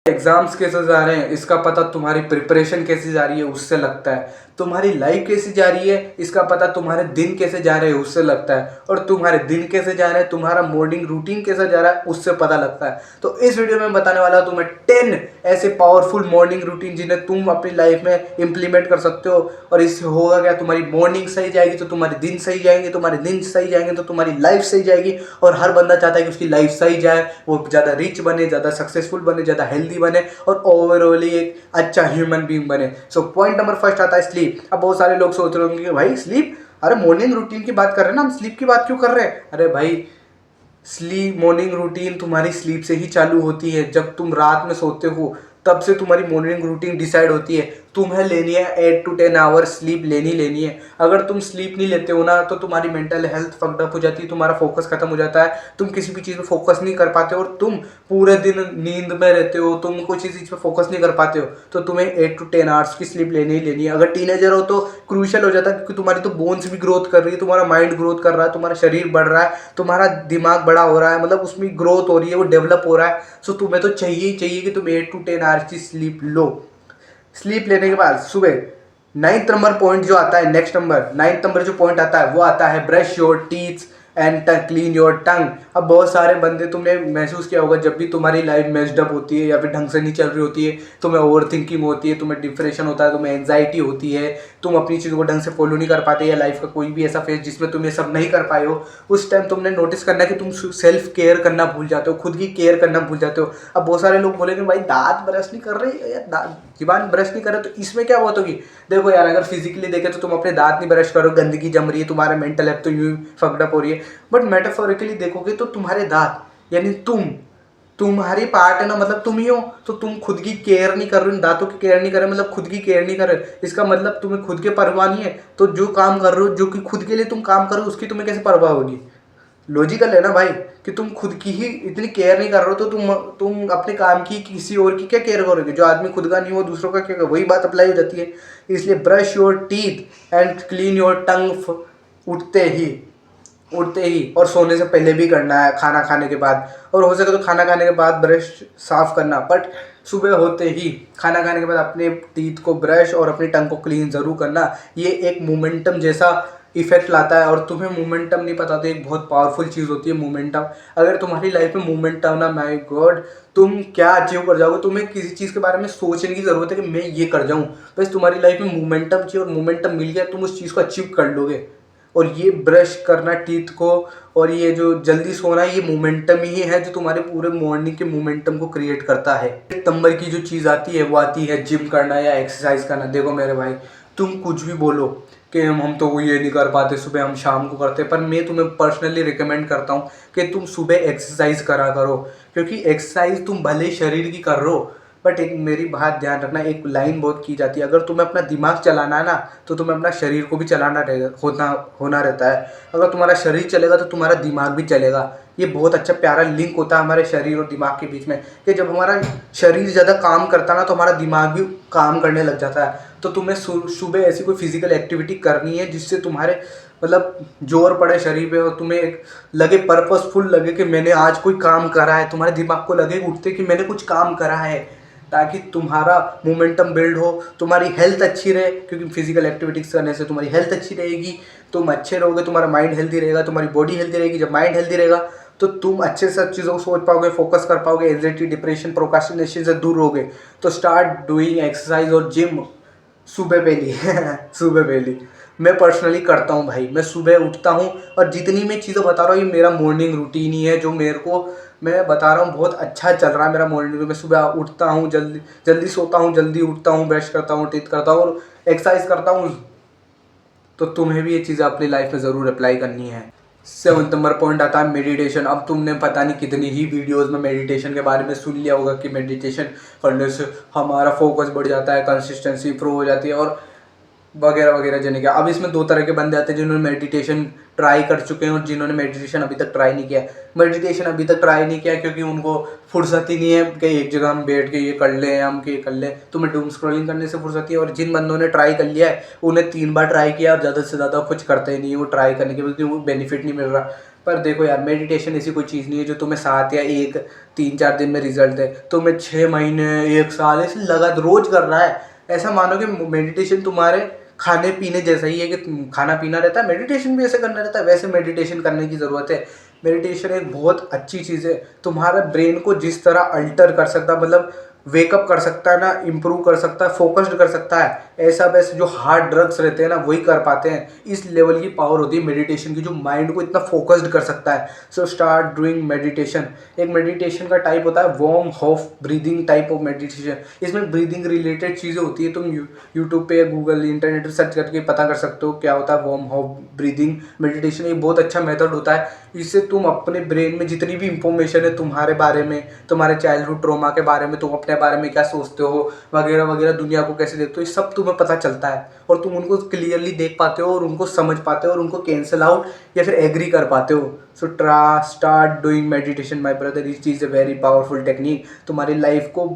Exams कैसे जा रहे हैं इसका पता तुम्हारी प्रिपरेशन कैसी जा रही है उससे लगता है। तुम्हारी लाइफ कैसी जा रही है इसका पता तुम्हारे दिन कैसे जा रहे हैं उससे लगता है। और तुम्हारे दिन कैसे जा रहे हैं, तुम्हारा मॉर्निंग रूटीन कैसा जा रहा है उससे पता लगता है। तो इस वीडियो में बताने वाला हूं तुम्हें 10 ऐसे पावरफुल मॉर्निंग रूटीन जिन्हें तुम अपनी लाइफ में इंप्लीमेंट कर सकते हो। और इससे होगा क्या, तुम्हारी मॉर्निंग सही जाएगी तो तुम्हारे दिन सही जाएंगे, तुम्हारे दिन सही जाएंगे तो तुम्हारी लाइफ सही जाएगी। और हर बंदा चाहता है कि उसकी लाइफ सही जाए, वो ज़्यादा रिच बने, ज़्यादा सक्सेसफुल बने, ज़्यादा हेल्दी बने और ओवरऑली एक अच्छा ह्यूमन बीइंग बने। सो पॉइंट नंबर फर्स्ट आता है स्लीप। अब बहुत सारे लोग सोच रहे होंगे कि भाई स्लीप, अरे मॉर्निंग रूटीन की बात कर रहे हैं ना, हम स्लीप की बात क्यों कर रहे हैं। अरे भाई स्लीप, मॉर्निंग रूटीन तुम्हारी स्लीप से ही चालू होती है। जब तुम रात में सोते हो तब से तुम्हारी मॉर्निंग रूटीन डिसाइड होती है। तुम्हें लेनी है 8 to 10 आवर्स स्लीप लेनी है। अगर तुम स्लीप नहीं लेते हो ना तो तुम्हारी मेंटल हेल्थ फक्ड अप हो जाती है, तुम्हारा फोकस खत्म हो जाता है, तुम किसी भी चीज़ पे फोकस नहीं कर पाते हो और तुम पूरे दिन नींद में रहते हो, तुम कुछ चीज़ पे फोकस नहीं कर पाते हो। तो तुम्हें 8 to 10 आवर्स की स्लीप लेनी ही लेनी है। अगर टीनेजर हो तो क्रूशल हो जाता है, क्योंकि तुम्हारी तो बोन्स भी ग्रोथ कर रही है, तुम्हारा माइंड ग्रोथ कर रहा है, तुम्हारा शरीर बढ़ रहा है, तुम्हारा दिमाग बड़ा हो रहा है, मतलब उसमें ग्रोथ हो रही है, वो डेवलप हो रहा है। सो तुम्हें तो चाहिए ही चाहिए कि तुम 8 to 10 आवर्स की स्लीप लो। स्लीप लेने के बाद सुबह 9th नंबर पॉइंट जो आता है, नेक्स्ट नंबर 9th नंबर जो पॉइंट आता है वो आता है brush your teeth and clean your tongue. अब बहुत सारे बंदे, तुमने महसूस किया होगा जब भी तुम्हारी लाइफ मेस्ड अप होती है या फिर ढंग से नहीं चल रही होती है, तुम्हें ओवर थिंकिंग होती है, तुम्हें डिप्रेशन होता है, तुम्हें एंजाइटी होती है, तुम अपनी चीज़ों को ढंग से फॉलो नहीं कर पाते, या लाइफ का कोई भी ऐसा फेज जिसमें तुम ये सब नहीं कर पाए हो, उस टाइम तुमने नोटिस करना है कि तुम सेल्फ केयर करना भूल जाते हो, खुद की केयर करना भूल जाते हो। अब बहुत सारे लोग बोलेंगे भाई दांत ब्रश नहीं कर रहे या जीवान ब्रश नहीं कर रहे, तो इसमें क्या बात होगी। देखो यार, अगर फिजिकली देखे तो तुम अपने दांत नहीं ब्रश करो, गंदगी जम रही है, तुम्हारा मेंटल हेल्थ तो यूं फक्ड अप हो रही है। बट मेटाफोरिकली देखोगे तो तुम्हारे दांत यानी तुम्हारी पार्ट है ना, मतलब तुम ही हो। तो तुम खुद की केयर नहीं कर रहे हो, दांतों की केयर नहीं कर रहे, मतलब खुद की केयर नहीं कर रहे, इसका मतलब तुम्हें खुद के परवाह नहीं है। तो जो काम कर रहे हो, जो कि खुद के लिए तुम काम कर रहे हो, उसकी तुम्हें कैसे परवाह होगी। लॉजिकल है ना भाई, कि तुम खुद की ही इतनी केयर नहीं कर रहे हो तो तुम अपने काम की किसी और की क्या केयर करोगे। जो आदमी खुद का नहीं हो दूसरों का क्या, वही बात अप्लाई हो जाती है। इसलिए brush your teeth and clean your tongue उठते ही और सोने से पहले भी करना है, खाना खाने के बाद, और हो सके तो खाना खाने के बाद ब्रश साफ करना। बट सुबह होते ही खाना खाने के बाद अपने टीथ को ब्रश और अपनी टंग को क्लीन ज़रूर करना। ये एक मोमेंटम जैसा इफेक्ट लाता है। और तुम्हें मोमेंटम नहीं पता तो एक बहुत पावरफुल चीज़ होती है मोमेंटम। अगर तुम्हारी लाइफ में मोमेंटम ना, माय गॉड, तुम क्या अचीव कर जाओगे। तुम्हें किसी चीज़ के बारे में सोचने की ज़रूरत है कि मैं ये कर जाऊँ, बस तुम्हारी लाइफ में मोमेंटम चाहिए और मोमेंटम मिल गया तुम उस चीज़ को अचीव कर लोगे। और ये ब्रश करना टीथ को और ये जो जल्दी सोना, ये मोमेंटम ही है जो तुम्हारे पूरे मॉर्निंग के मोमेंटम को क्रिएट करता है। 1 नंबर की जो चीज़ आती है वो आती है जिम करना या एक्सरसाइज करना। देखो मेरे भाई, तुम कुछ भी बोलो कि हम तो वो ये नहीं कर पाते, सुबह हम शाम को करते, पर मैं तुम्हें पर्सनली रिकमेंड करता हूँ कि तुम सुबह एक्सरसाइज करा करो। क्योंकि एक्सरसाइज तुम भले शरीर की कर रहे हो, बट एक मेरी बात ध्यान रखना, एक लाइन बहुत की जाती है, अगर तुम्हें अपना दिमाग चलाना है ना तो तुम्हें अपना शरीर को भी चलाना रहेगा, होना रहता है। अगर तुम्हारा शरीर चलेगा तो तुम्हारा दिमाग भी चलेगा। ये बहुत अच्छा प्यारा लिंक होता है हमारे शरीर और दिमाग के बीच में, कि जब हमारा शरीर ज़्यादा काम करता है ना तो हमारा दिमाग भी काम करने लग जाता है। तो तुम्हें सुबह ऐसी कोई फिजिकल एक्टिविटी करनी है जिससे तुम्हारे मतलब जोर पड़े शरीर पे और तुम्हें एक लगे, पर्पसफुल लगे कि मैंने आज कोई काम करा है। तुम्हारे दिमाग को लगे उठते कि मैंने कुछ काम करा है, ताकि तुम्हारा मोमेंटम बिल्ड हो, तुम्हारी हेल्थ अच्छी रहे। क्योंकि फिजिकल एक्टिविटीज़ करने से तुम्हारी हेल्थ अच्छी रहेगी, तुम अच्छे रहोगे, तुम्हारा माइंड हेल्दी रहेगा, तुम्हारी बॉडी हेल्दी रहेगी। जब माइंड हेल्दी रहेगा तो तुम अच्छे से चीज़ों को सोच पाओगे, फोकस कर पाओगे, एंजाइटी, डिप्रेशन, प्रोक्रास्टिनेशन से दूर रहोगे। तो स्टार्ट डूइंग एक्सरसाइज और जिम सुबह पहली सुबह पहली मैं पर्सनली करता हूँ भाई। मैं सुबह उठता हूँ और जितनी मैं चीज़ें बता रहा हूँ ये मेरा मॉर्निंग रूटीन ही है, जो मेरे को मैं बता रहा हूँ बहुत अच्छा चल रहा है मेरा मॉर्निंग। मैं सुबह उठता हूँ, जल्दी जल्दी सोता हूँ, जल्दी उठता हूँ, ब्रश करता हूँ, टीथ करता हूँ और एक्सरसाइज करता हूँ। तो तुम्हें भी ये चीज़ें अपनी लाइफ में ज़रूर अप्लाई करनी है। 7 नंबर पॉइंट आता है मेडिटेशन। अब तुमने पता नहीं कितनी ही वीडियोस में मेडिटेशन के बारे में सुन लिया होगा कि मेडिटेशन करने से हमारा फोकस बढ़ जाता है, कंसिस्टेंसी इंप्रूव हो जाती है और वगैरह वगैरह। जाने का अब इसमें 2 तरह के बंदे आते हैं, जिन्होंने मेडिटेशन ट्राई कर चुके हैं और जिन्होंने मेडिटेशन अभी तक ट्राई नहीं किया। मेडिटेशन अभी तक ट्राई नहीं किया क्योंकि उनको फुर्सत ही नहीं है कि एक जगह हम बैठ के ये कर लें, हम ये कर लें। तुम्हें डूम स्क्रॉलिंग करने से फुर्सत ही है। और जिन बंदों ने ट्राई कर लिया है उन्हें 3 बार ट्राई किया और ज़्यादा से ज़्यादा कुछ करते ही नहीं है वो ट्राई करने के, क्योंकि वो बेनिफिट नहीं मिल रहा। पर देखो यार, मेडिटेशन ऐसी कोई चीज़ नहीं है जो तुम्हें 7 या 1 3-4 दिन में रिजल्ट दे। तुम्हें 6 महीने 1 साल ऐसे लगा रोज कर रहा है। ऐसा मानो कि मेडिटेशन तुम्हारे खाने पीने जैसा ही है कि खाना पीना रहता है, मेडिटेशन भी ऐसे करना रहता है, वैसे मेडिटेशन करने की ज़रूरत है। मेडिटेशन एक बहुत अच्छी चीज़ है, तुम्हारा ब्रेन को जिस तरह अल्टर कर सकता है, मतलब वेकअप कर सकता है ना, इम्प्रूव कर सकता है, फोकस्ड कर सकता है, ऐसा वैसे जो हार्ड ड्रग्स रहते हैं ना वही कर पाते हैं। इस लेवल की पावर होती है मेडिटेशन की, जो माइंड को इतना फोकस्ड कर सकता है। So start doing meditation. एक मेडिटेशन का टाइप होता है warm Hof breathing type of meditation. इसमें ब्रीदिंग रिलेटेड चीज़ें होती है, तुम यूट्यूब पे या गूगल इंटरनेट पर सर्च करके पता कर सकते हो क्या होता है वार्म हॉफ ब्रीदिंग मेडिटेशन। एक बहुत अच्छा मेथड होता है। इससे तुम अपने ब्रेन में जितनी भी इंफॉर्मेशन है तुम्हारे बारे में, तुम्हारे चाइल्डहुड ट्रॉमा के बारे में, तुम अपने बारे में क्या सोचते हो वगैरह वगैरह, दुनिया को कैसे देखते हो, ये सब तुम्हें पता चलता है और तुम उनको क्लियरली देख पाते हो और उनको समझ पाते हो और उनको कैंसिल आउट या फिर एग्री कर पाते हो। सो start doing meditation my brother. इस चीज़ ए वेरी पावरफुल टेक्निक, तुम्हारी लाइफ को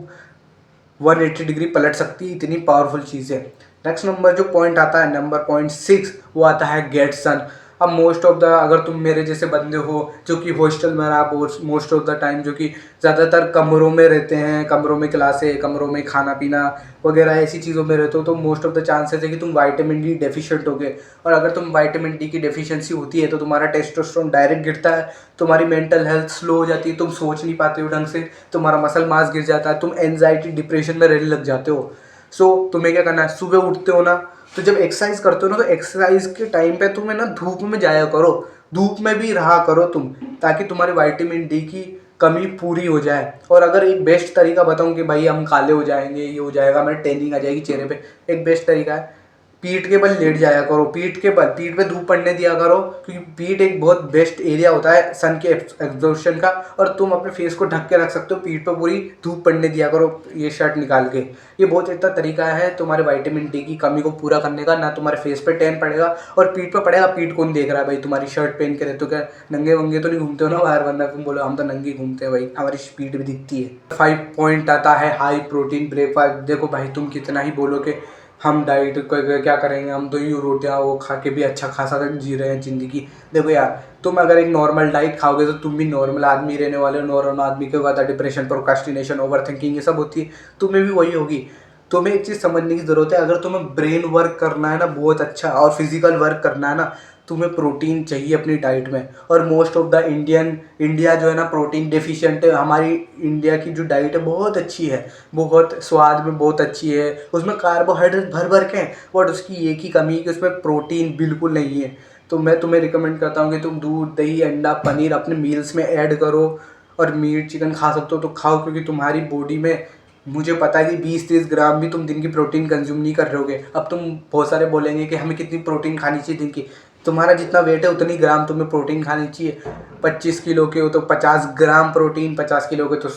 180 डिग्री पलट सकती है, इतनी पावरफुल चीज़ है। नेक्स्ट नंबर जो पॉइंट आता है, नंबर पॉइंट 6, वो आता है गेट सन। अब मोस्ट ऑफ द, अगर तुम मेरे जैसे बंदे हो जो कि हॉस्टल में रहा मोस्ट ऑफ द टाइम, जो कि ज़्यादातर कमरों में रहते हैं, कमरों में क्लासे, कमरों में खाना पीना वगैरह ऐसी चीज़ों में रहते हो, तो मोस्ट ऑफ द चांसेस है कि तुम विटामिन डी डेफिशिएंट होगे। और अगर तुम विटामिन डी की डेफिशिएंसी होती है तो तुम्हारा टेस्टोस्टेरोन डायरेक्ट गिरता है, तुम्हारी मेंटल हेल्थ स्लो हो जाती है, तुम सोच नहीं पाते हो ढंग से, तुम्हारा मसल मास गिर जाता है, तुम एनजाइटी डिप्रेशन में रहने लग जाते हो। सो तुम्हें क्या करना है, सुबह उठते हो ना, तो जब एक्सरसाइज करते हो ना, तो एक्सरसाइज के टाइम पे तुम्हें ना धूप में जाया करो, धूप में भी रहा करो तुम, ताकि तुम्हारी विटामिन डी की कमी पूरी हो जाए। और अगर एक बेस्ट तरीका बताऊं कि भाई हम काले हो जाएंगे, ये हो जाएगा, हमें टैनिंग आ जाएगी चेहरे पे, एक बेस्ट तरीका है, पीठ के बल लेट जाया करो, पीठ के बल, पीठ पे धूप पड़ने दिया करो, क्योंकि पीठ एक बहुत बेस्ट एरिया होता है सन के एब्जॉर्प्शन का, और तुम अपने फेस को ढक के रख सकते हो, पीठ पे पूरी धूप पड़ने दिया करो ये शर्ट निकाल के। ये बहुत अच्छा तरीका है तुम्हारे विटामिन डी की कमी को पूरा करने का। ना तुम्हारे फेस पे टैन पड़ेगा और पीठ पे पड़ेगा, पीठ कौन देख रहा है भाई, तुम्हारी शर्ट पहन के रहते हो, क्या नंगे वंगे तो नहीं घूमते हो ना बाहर, वरना तुम बोलो हम तो नंगे घूमते हैं भाई, हमारी पीठ भी दिखती है। 5 पॉइंट आता है हाई प्रोटीन ब्रेकफास्ट। देखो भाई, तुम कितना ही बोलो कि हम डाइट क्या करेंगे, हम तो यूँ रोटियाँ वो खा के भी अच्छा खासा जी रहे हैं ज़िंदगी। देखो यार, तुम अगर एक नॉर्मल डाइट खाओगे तो तुम भी नॉर्मल आदमी रहने वाले हो। नॉर्मल आदमी के बाद डिप्रेशन, प्रोक्रास्टिनेशन, ओवर थिंकिंग ये सब होती है, तुम्हें भी वही होगी। तुम्हें एक चीज़ समझने की ज़रूरत है, अगर तुम्हें ब्रेन वर्क करना है ना बहुत अच्छा, और फिजिकल वर्क करना है ना, तुम्हें प्रोटीन चाहिए अपनी डाइट में। और मोस्ट ऑफ द इंडिया जो है ना प्रोटीन डेफिशिएंट है। हमारी इंडिया की जो डाइट है बहुत अच्छी है, बहुत स्वाद में बहुत अच्छी है, उसमें कार्बोहाइड्रेट भर भर के हैं, बट उसकी एक ही कमी है कि उसमें प्रोटीन बिल्कुल नहीं है। तो मैं तुम्हें रिकमेंड करता हूँ कि तुम दूध, दही, अंडा, पनीर अपने मील्स में ऐड करो, और मीट चिकन खा सकते हो तो खाओ, क्योंकि तुम्हारी बॉडी में, मुझे पता है कि 20-30 ग्राम भी तुम दिन की प्रोटीन कंज्यूम नहीं कर रहे होगे। अब तुम बहुत सारे बोलेंगे कि हमें कितनी प्रोटीन खानी चाहिए दिन की, तुम्हारा जितना वेट है उतनी ग्राम तुम्हें प्रोटीन खानी चाहिए। 25 किलो के हो तो 50 ग्राम प्रोटीन, 50 किलो के तो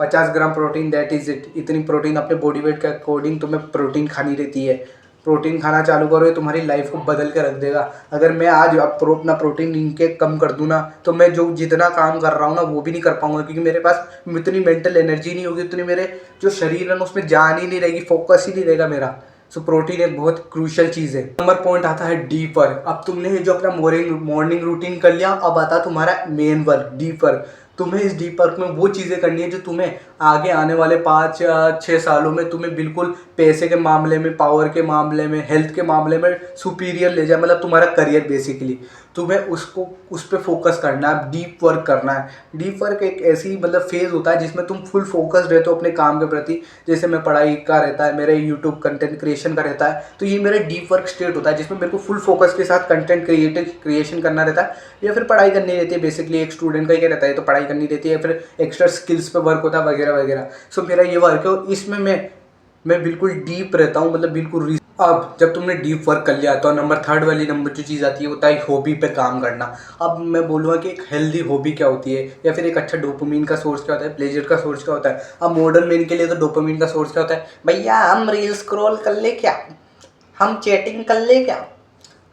50 gram protein, that is it. इतनी प्रोटीन अपने बॉडी वेट के अकॉर्डिंग तुम्हें प्रोटीन खानी रहती है। प्रोटीन खाना चालू करो, ये तुम्हारी लाइफ को बदल के रख देगा। अगर मैं आज अपना प्रोटीन इनटेक कम कर दूँ ना, तो मैं जो जितना काम कर रहा हूँ ना वो भी नहीं कर पाऊंगा, क्योंकि मेरे पास इतनी मेंटल एनर्जी नहीं होगी, उतनी मेरे जो शरीर है ना उसमें जान ही नहीं रहेगी, फोकस ही नहीं रहेगा मेरा। सो प्रोटीन एक बहुत क्रूशियल चीज़ है। नंबर पॉइंट आता है डीप वर्क। अब तुमने जो अपना मॉर्निंग रूटीन कर लिया, अब आता तुम्हारा मेन वर्क, डीप वर्क। तुम्हें इस डीप वर्क में वो चीज़ें करनी है जो तुम्हें आगे आने वाले 5-6 सालों में तुम्हें बिल्कुल पैसे के मामले में, पावर के मामले में, हेल्थ के मामले में सुपीरियर ले जाए, मतलब तुम्हारा करियर बेसिकली। तुम्हें उस पर फोकस करना है, डीप वर्क करना है। डीप वर्क एक ऐसी मतलब फेज़ होता है जिसमें तुम फुल फोकस रहते हो अपने काम के प्रति। जैसे मैं पढ़ाई का रहता है, मेरे यूट्यूब कंटेंट क्रिएशन का रहता है, तो ये मेरा डीप वर्क स्टेट होता है जिसमें मेरे को फुल फोकस के साथ कंटेंट क्रिएशन करना रहता है, या फिर पढ़ाई करनी रहती है। बेसिकली एक स्टूडेंट का क्या रहता है, तो पढ़ाई करनी रहती है, या फिर एक्स्ट्रा स्किल्स पे वर्क होता है वगैरह वगैरह। सो मेरा ये वर्क है, और इसमें मैं बिल्कुल डीप रहता हूँ, मतलब बिल्कुल। अब जब तुमने डीप वर्क कर लिया तो नंबर 3 वाली नंबर जो चीज़ आती है होता है हॉबी पे काम करना। अब मैं बोलूँगा कि एक हेल्दी हॉबी क्या होती है, या फिर एक अच्छा डोपामिन का सोर्स क्या होता है, प्लेजर का सोर्स क्या होता है। अब मॉडर्न मैन के लिए तो डोपामिन का सोर्स क्या होता है, भैया हम रील स्क्रॉल कर ले क्या, हम चैटिंग कर ले क्या,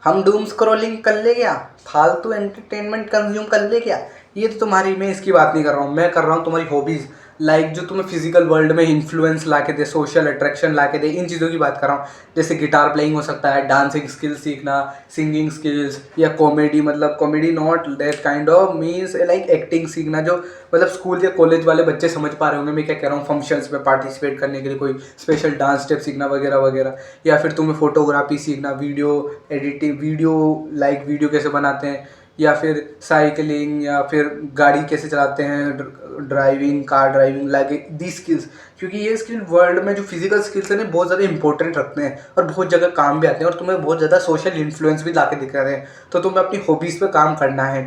हम डूम स्क्रॉलिंग कर ले क्या, फालतू एंटरटेनमेंट कंज्यूम कर ले क्या। ये तो तुम्हारी, मैं इसकी बात नहीं कर रहा हूँ, मैं कर रहा हूँ तुम्हारी हॉबीज़। लाइक जो तुम्हें फिजिकल वर्ल्ड में इन्फ्लुएंस ला के दे, सोशल अट्रैक्शन ला के दे, इन चीज़ों की बात कर रहा हूँ। जैसे गिटार प्लेइंग हो सकता है, डांसिंग स्किल्स सीखना, सिंगिंग स्किल्स, या कॉमेडी, मतलब comedy not that kind of, means like acting सीखना, जो मतलब स्कूल या कॉलेज वाले बच्चे समझ पा रहे होंगे मैं क्या कह रहा हूँ। फंक्शंस में पार्टिसिपेट करने के लिए कोई स्पेशल डांस स्टेप सीखना वगैरह वगैरह। या फिर तुम्हें फोटोग्राफी सीखना, वीडियो एडिटिंग, वीडियो कैसे बनाते हैं, या फिर साइकिलिंग, या फिर गाड़ी कैसे चलाते हैं, driving, car driving, like the skills. क्योंकि ये स्किल वर्ल्ड में जो फिजिकल स्किल्स हैं बहुत ज़्यादा इंपॉर्टेंट रखते हैं और बहुत जगह काम भी आते हैं और तुम्हें बहुत ज़्यादा सोशल इन्फ्लुएंस भी ला के दिख रहे हैं। तो तुम्हें अपनी हॉबीज़ पे काम करना है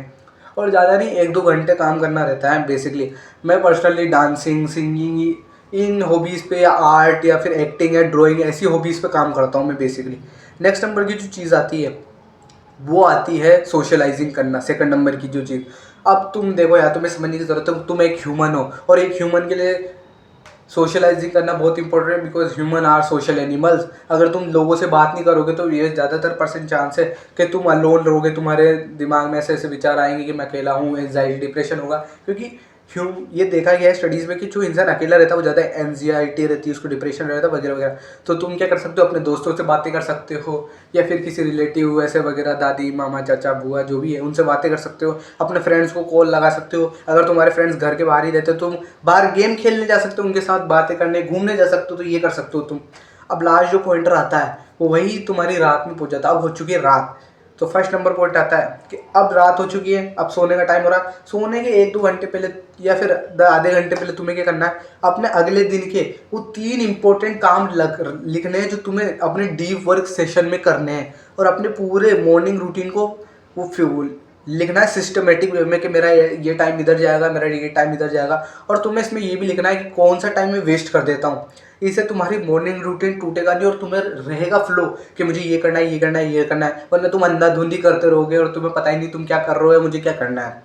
और ज़्यादा नहीं, 1-2 घंटे काम करना रहता है बेसिकली। मैं पर्सनली डांसिंग, सिंगिंग, इन हॉबीज़ पे, या आर्ट, या फिर एक्टिंग या ड्राइंग, ऐसी हॉबीज़ पे काम करता हूँ मैं बेसिकली। नेक्स्ट नंबर की जो चीज़ आती है वो आती है सोशलाइजिंग करना, सेकंड नंबर की जो चीज़। अब तुम देखो यार, तुम्हें समझने की ज़रूरत है, तुम एक ह्यूमन हो और एक ह्यूमन के लिए सोशलाइजिंग करना बहुत इंपॉर्टेंट है, because human are social animals. अगर तुम लोगों से बात नहीं करोगे तो ये ज़्यादातर परसेंट चांस है कि तुम अलोन रहोगे, तुम्हारे दिमाग में ऐसे ऐसे विचार आएंगे कि मैं अकेला हूँ, एंजाइटी, डिप्रेशन होगा। क्योंकि ये देखा गया है स्टडीज़ में कि जो इंसान अकेला रहता है वो ज़्यादा एंजाइटी रहती है, उसको डिप्रेशन रहता है वगैरह वगैरह। तो तुम क्या कर सकते हो, अपने दोस्तों से बातें कर सकते हो, या फिर किसी रिलेटिव ऐसे वगैरह, दादी, मामा, चाचा, बुआ, जो भी है उनसे बातें कर सकते हो। अपने फ्रेंड्स को कॉल लगा सकते हो। अगर तुम्हारे फ्रेंड्स घर के बाहर ही रहते हो, तुम बाहर गेम खेलने जा सकते हो, उनके साथ बातें करने, घूमने जा सकते हो, तो ये कर सकते हो तुम। अब लास्ट जो पॉइंटर आता है वो वही तुम्हारी रात में पहुंच जाता है। अब हो चुकी है रात, तो फर्स्ट नंबर पॉइंट आता है कि अब रात हो चुकी है, अब सोने का टाइम हो रहा है। सोने के 1-2 घंटे पहले या फिर आधे घंटे पहले तुम्हें क्या करना है, अपने अगले दिन के वो 3 इंपॉर्टेंट काम लिखने हैं जो तुम्हें अपने डीप वर्क सेशन में करने हैं, और अपने पूरे मॉर्निंग रूटीन को वो फ्यूल लिखना है सिस्टमेटिक वे में कि मेरा ये टाइम इधर जाएगा, मेरा ये टाइम इधर जाएगा। और तुम्हें इसमें ये भी लिखना है कि कौन सा टाइम मैं वेस्ट कर देता हूँ। इससे तुम्हारी मॉर्निंग रूटीन टूटेगा नहीं और तुम्हें रहेगा फ्लो कि मुझे ये करना है, ये करना है, ये करना है। वरना तुम अंधाधुंधी करते रहोगे और तुम्हें पता ही नहीं तुम क्या कर रहे हो या मुझे क्या करना है।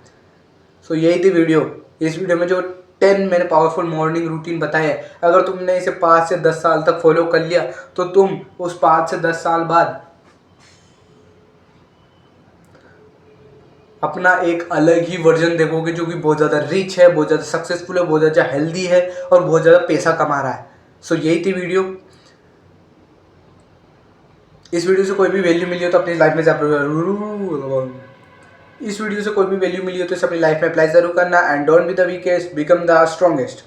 सो यही थी वीडियो। इस वीडियो में जो 10 मैंने पावरफुल मॉर्निंग रूटीन बताया है, अगर तुमने इसे 5 से 10 साल तक फॉलो कर लिया तो तुम उस 5 से 10 साल बाद अपना एक अलग ही वर्जन देखोगे, जो कि बहुत ज़्यादा रिच है, बहुत ज़्यादा सक्सेसफुल है, बहुत ज़्यादा हेल्दी है और बहुत ज़्यादा पैसा कमा रहा है। सो यही थी वीडियो। इस वीडियो से कोई भी वैल्यू मिली हो तो अपनी लाइफ में इस वीडियो से कोई भी वैल्यू मिली हो तो इसे अपनी लाइफ में अप्लाई जरूर करना। And don't be the weakest, become the strongest.